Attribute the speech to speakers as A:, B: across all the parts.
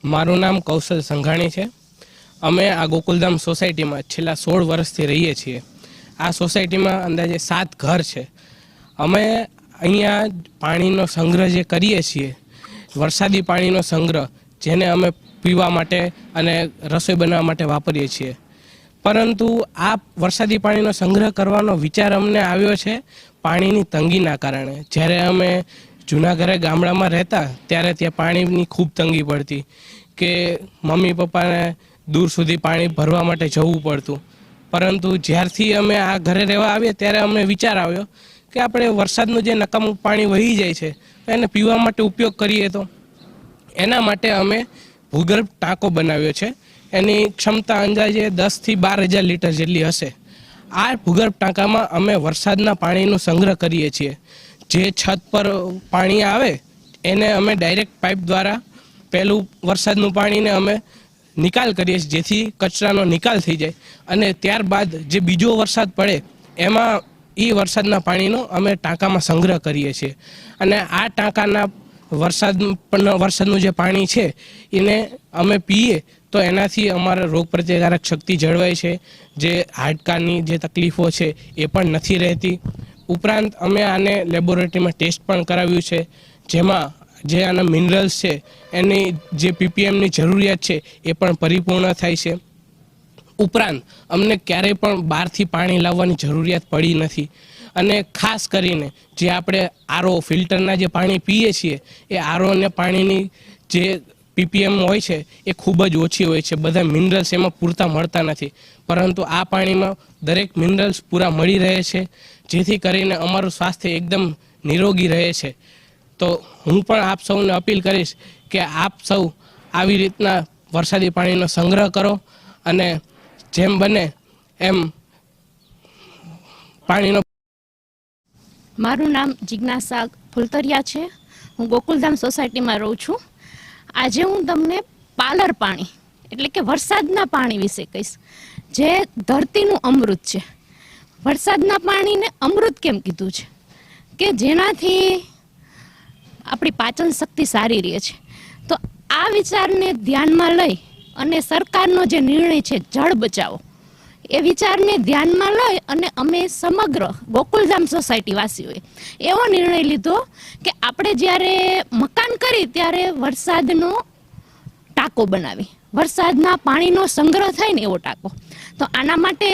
A: મારું નામ કૌશલ સંઘાણી છે। અમે આ ગોકુલધામ સોસાયટીમાં છેલ્લા 16 વર્ષથી રહીએ છીએ। આ સોસાયટીમાં અંદાજે 7 ઘર છે। અમે અહીંયા પાણીનો સંગ્રહ જે કરીએ છીએ, વરસાદી પાણીનો સંગ્રહ, જેને અમે પીવા માટે અને રસોઈ બનાવવા માટે વાપરીએ છીએ। પરંતુ આ વરસાદી પાણીનો સંગ્રહ કરવાનો વિચાર અમને આવ્યો છે પાણીની તંગીના કારણે। જ્યારે અમે જૂના ઘરે ગામડામાં રહેતા ત્યારે ત્યાં પાણીની ખૂબ તંગી પડતી કે મમ્મી પપ્પાને દૂર સુધી પાણી ભરવા માટે જવું પડતું। પરંતુ જ્યારથી અમે આ ઘરે રહેવા આવ્યા ત્યારે અમને વિચાર આવ્યો કે આપણે વરસાદનું જે નકામું પાણી વહી જાય છે એને પીવા માટે ઉપયોગ કરીએ। તો એના માટે અમે ભૂગર્ભ ટાંકો બનાવ્યો છે। એની ક્ષમતા અંદાજે 10 થી 12,000 લીટર જેટલી હશે। આ ભૂગર્ભ ટાંકામાં અમે વરસાદના પાણીનો સંગ્રહ કરીએ છીએ। જે છત પર પાણી આવે એને અમે ડાયરેક્ટ પાઇપ દ્વારા પહેલું વરસાદનું પાણીને અમે નિકાલ કરીએ છીએ, જેથી કચરાનો નિકાલ થઈ જાય, અને ત્યારબાદ જે બીજો વરસાદ પડે એમાં એ વરસાદના પાણીનો અમે ટાંકામાં સંગ્રહ કરીએ છીએ। અને આ ટાંકાના વરસાદનું જે પાણી છે એને અમે પીએ તો એનાથી અમારા રોગ પ્રતિકારક શક્તિ જળવાય છે। જે હાડકાની જે તકલીફો છે એ પણ નથી રહેતી। ઉપરાંત અમે આને લેબોરેટરીમાં ટેસ્ટ પણ કરાવ્યું છે, જેમાં જે આના મિનરલ્સ છે એની જે પીપીએમની જરૂરિયાત છે એ પણ પરિપૂર્ણ થાય છે। ઉપરાંત અમને ક્યારેય પણ બહારથી પાણી લાવવાની જરૂરિયાત પડી નથી। અને ખાસ કરીને જે આપણે આરઓ ફિલ્ટરના જે પાણી પીએ છીએ એ આરઓને પાણીની જે પીપીએમ હોય છે એ ખૂબ જ ઓછી હોય છે। બધા મિનરલ્સ એમાં પૂરતા મળતા નથી, પરંતુ આ પાણીમાં દરેક મિનરલ્સ પૂરા મળી રહે છે, જેથી કરીને અમારું સ્વાસ્થ્ય એકદમ નિરોગી રહે છે। તો હું પણ આપ સૌને અપીલ કરીશ કે આપ સૌ આવી રીતના વરસાદી પાણીનો સંગ્રહ કરો અને જેમ બને એમ પાણીનો।
B: મારું નામ જિજ્ઞાસા ફુલતરિયા છે। હું ગોકુલધામ સોસાયટીમાં રહું છું। આજે હું તમને પાલર પાણી એટલે કે વરસાદના પાણી વિશે કહીશ, જે ધરતીનું અમૃત છે। વરસાદના પાણીને અમૃત કેમ કીધું છે કે જેનાથી આપણી પાચન શક્તિ સારી રહે છે। તો આ વિચારને ધ્યાનમાં લઈ અને સરકારનો જે નિર્ણય છે જળ બચાવો, એ વિચારને ધ્યાનમાં લઈ અને અમે સમગ્ર ગોકુલધામ સોસાયટી વાસીઓએ એવો નિર્ણય લીધો કે આપણે જ્યારે મકાન કરી ત્યારે વરસાદનો ટાંકો બનાવી, વરસાદના પાણીનો સંગ્રહ થાય ને એવો ટાંકો। તો આના માટે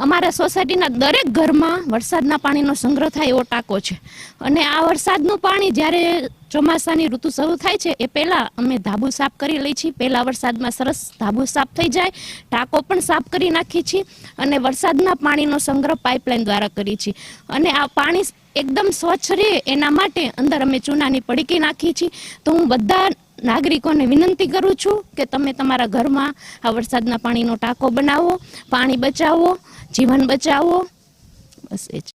B: અમારા સોસાયટીના દરેક ઘરમાં વરસાદના પાણીનો સંગ્રહ થાય એવો ટાંકો છે। અને આ વરસાદનું પાણી જ્યારે ચોમાસાની ઋતુ શરૂ થાય છે એ પહેલાં અમે ધાબુ સાફ કરી લઈએ છીએ। પહેલા વરસાદમાં સરસ ધાબુ સાફ થઈ જાય, ટાંકો પણ સાફ કરી નાખીએ છીએ અને વરસાદના પાણીનો સંગ્રહ પાઇપલાઇન દ્વારા કરીએ છીએ। અને આ પાણી એકદમ સ્વચ્છ રહે એના માટે અંદર અમે ચૂનાની પડીકી નાખીએ છીએ। તો હું બધા નાગરિકોને વિનંતી કરું છું કે તમે તમારા ઘરમાં આ વરસાદના પાણીનો ટાંકો બનાવો, પાણી બચાવો, જીવન બચાવો। બસ એ જ।